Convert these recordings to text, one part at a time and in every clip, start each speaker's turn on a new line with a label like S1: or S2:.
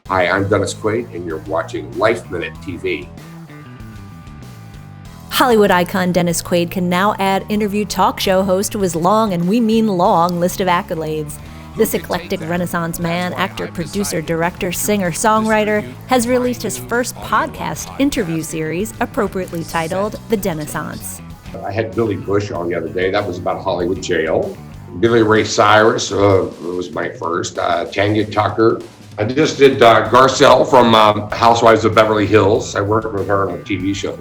S1: Hi, I'm Dennis Quaid, and you're watching LifeMinute TV.
S2: Hollywood icon Dennis Quaid can now add interview talk show host to his long, and we mean long, list of accolades. This eclectic Renaissance man, actor, producer, director, singer, songwriter, has released his first podcast interview series, appropriately titled The Dennissance.
S1: I had Billy Bush on the other day. That was about Hollywood jail. Billy Ray Cyrus was my first. Tanya Tucker. I just did Garcelle from Housewives of Beverly Hills. I worked with her on a TV show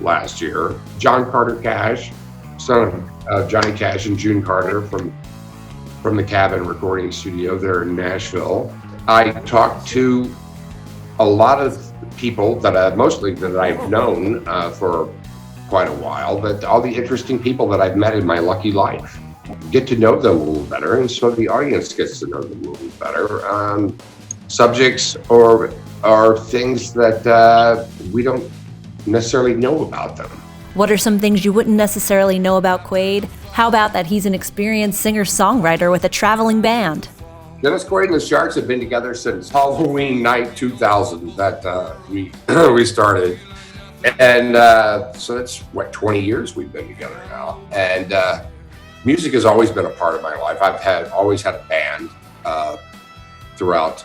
S1: last year. John Carter Cash, son of Johnny Cash and June Carter from the Cabin recording studio there in Nashville. I talked to a lot of people that I've known for quite a while, but all the interesting people that I've met in my lucky life. Get to know them a little better, and so the audience gets to know them a little better. Subjects or things that we don't necessarily know about them.
S2: What are some things you wouldn't necessarily know about Quaid? How about that he's an experienced singer-songwriter with a traveling band?
S1: Dennis Quaid and the Sharks have been together since Halloween night 2000 that we started. And so that's, 20 years we've been together now. And music has always been a part of my life. I've always had a band throughout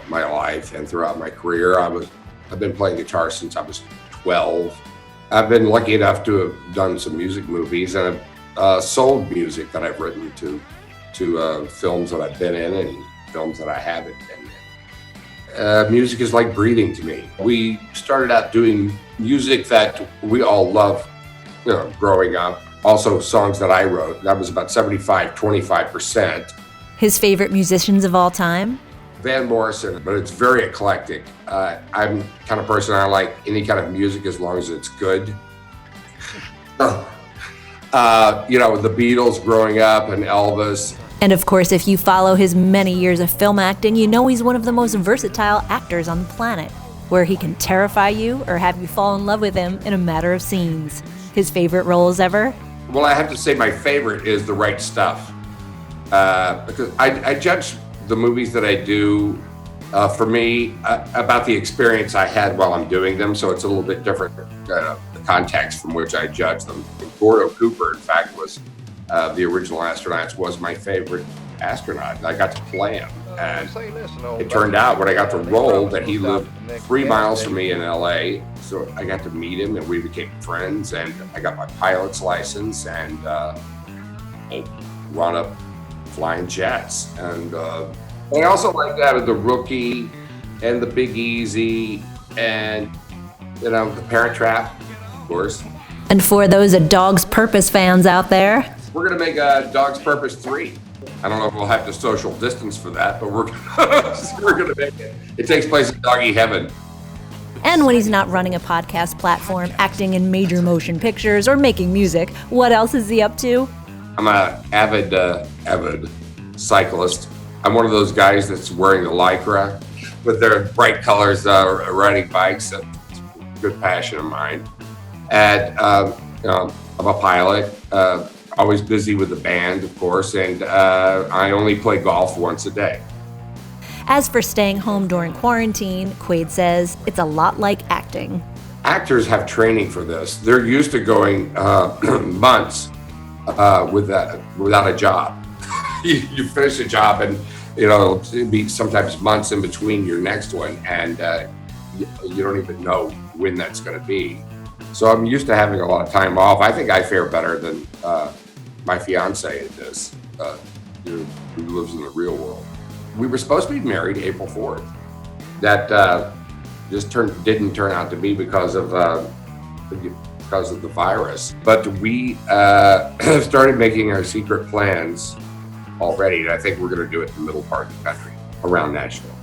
S1: my life and throughout my career. I've been playing guitar since I was 12. I've been lucky enough to have done some music movies, and I've sold music that I've written to films that I've been in and films that I haven't been in. Music is like breathing to me. We started out doing music that we all love, growing up. Also songs that I wrote. That was about 25%.
S2: His favorite musicians of all time?
S1: Van Morrison, but it's very eclectic. I'm the kind of person, I like any kind of music as long as it's good. The Beatles growing up and Elvis.
S2: And of course, if you follow his many years of film acting, you know he's one of the most versatile actors on the planet, where he can terrify you or have you fall in love with him in a matter of scenes. His favorite roles ever?
S1: Well, I have to say my favorite is The Right Stuff. Because I judge the movies that I do, for me, about the experience I had while I'm doing them. So it's a little bit different, the context from which I judge them. Gordo Cooper, in fact, was the original Astronauts, was my favorite astronaut. I got to play him. And it turned out when I got to roll that he lived 3 miles from me in LA. So I got to meet him and we became friends, and I got my pilot's license and wound up flying jets. And I also like that with The Rookie and The Big Easy and, The Parent Trap, of course.
S2: And for those A Dog's Purpose fans out there,
S1: we're going to make a Dog's Purpose 3. I don't know if we'll have to social distance for that, but we're going to make it. It takes place in doggy heaven.
S2: And when he's not running a podcast platform, acting in major motion pictures, or making music, what else is he up to?
S1: I'm an avid cyclist. I'm one of those guys that's wearing the Lycra with their bright colors, riding bikes. That's a good passion of mine. And I'm a pilot, always busy with the band, of course, and I only play golf once a day.
S2: As for staying home during quarantine, Quaid says it's a lot like acting.
S1: Actors have training for this. They're used to going months without a job. You finish a job and it'll be sometimes months in between your next one, and you don't even know when that's going to be. So I'm used to having a lot of time off. I think I fare better than my fiance at this, who lives in the real world. We were supposed to be married April 4th. That just didn't turn out to be because of the virus. But we started making our secret plans already, and I think we're going to do it in the middle part of the country, around Nashville.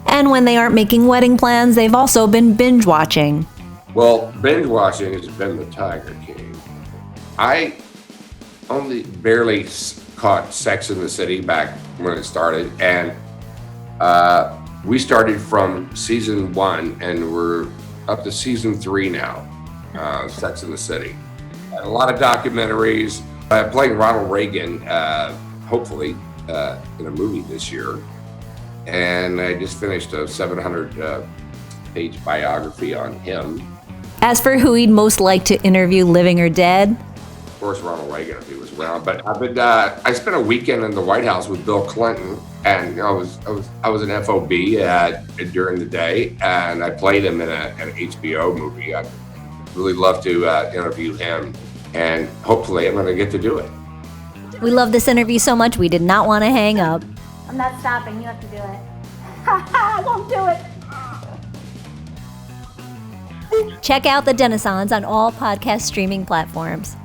S2: And when they aren't making wedding plans, they've also been binge watching.
S1: Well, binge watching has been the Tiger King. I only barely caught Sex in the City back when it started, and we started from season 1 and we're up to season 3 now, Sex in the City. And a lot of documentaries. Playing Ronald Reagan, hopefully, in a movie this year. and I just finished a 700 page biography on him.
S2: As for who he'd most like to interview, living or dead,
S1: Of course, Ronald Reagan, if he was around. But I spent a weekend in the White House with Bill Clinton, and I was an FOB during the day, and I played him in an HBO movie. I'd really love to interview him, and hopefully I'm going to get to do it.
S2: we love this interview so much we did not want to hang up.
S3: I'm not stopping. You have to do it. I won't do it.
S2: Check out the Dennissance on all podcast streaming platforms.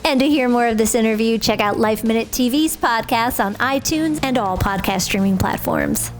S2: And to hear more of this interview, check out LifeMinute TV's podcasts on iTunes and all podcast streaming platforms.